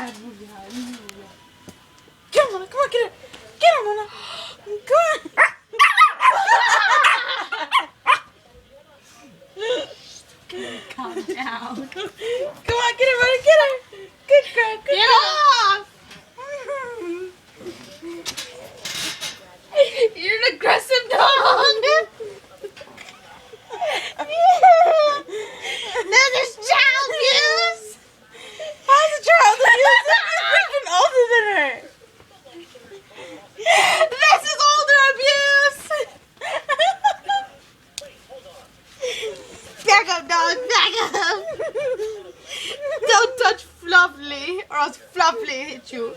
Get him, Mona. Come on, get it. Get him, Mona. Come on. Calm down. Come on, get her, Mona. Get her. Good girl. Good Get girl. off! You're an aggressive dog. This is child abuse. How's a child abuse? He's freaking older than her. This is older abuse. Back up, dog. Back up. Don't touch Fluffy, or else Fluffy hit you.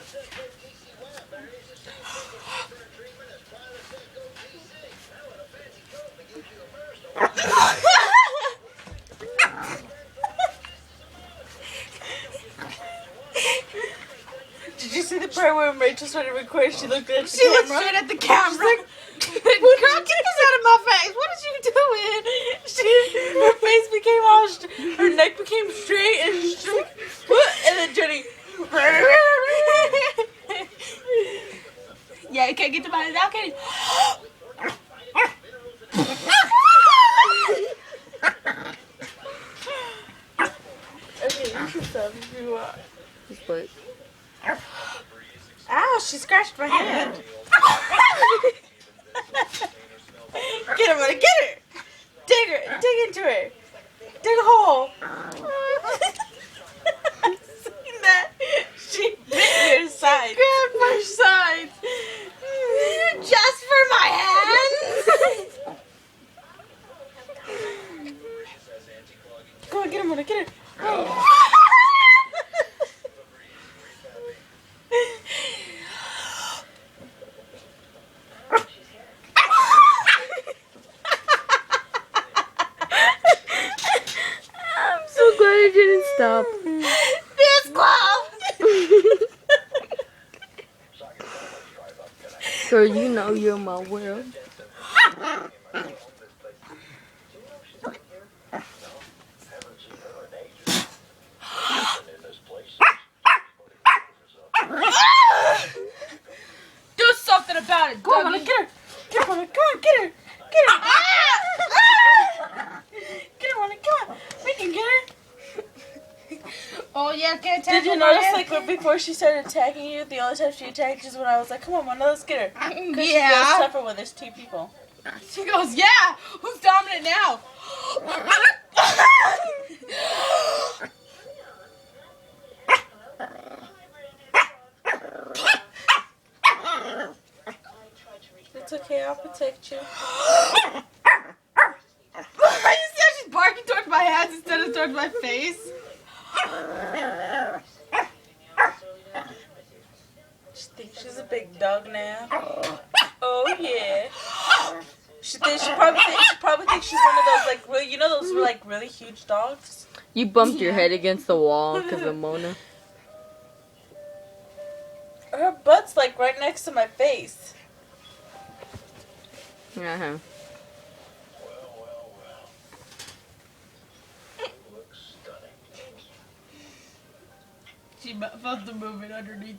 Did you see the part where Rachel started recording? She looked at the She looked camera. straight at the camera. Like, Girl, get this out of my face. What is you doing? Her face became all, her neck became straight, and she's like, what? And then Jenny, Yeah, you can't get the body now, can you? okay, you can stop if you want. Just wait. Ow, she scratched my hand. Get her, Mona, get her. Dig her, dig into her. Dig a hole. Seen that? She bit your side. Grab my sides. Just for my hands? Come on, get her, Mona, get her. I'm so glad it didn't stop. This glove. Girl, you know you're my world. Do something about it, Go on, Mona, Dougie. get her. Get her, Mona, come on, get her. Get her. Get her, Mona, come on. We can get her. Oh, yeah, can't Did you notice, like, before she started attacking you, the only time she attacked is when I was like, come on, Mona, let's get her. Because she Yeah. goes tougher when there's two people. She goes, yeah. Who's dominant now? It's okay, I'll protect you. You see how she's barking towards my hands instead of towards my face? She thinks she's a big dog now. Oh yeah. She probably thinks she's one of those like really, you know those like really huge dogs. You bumped your head against the wall because of Mona. Her butt's like right next to my face. Uh-huh. She felt the movement underneath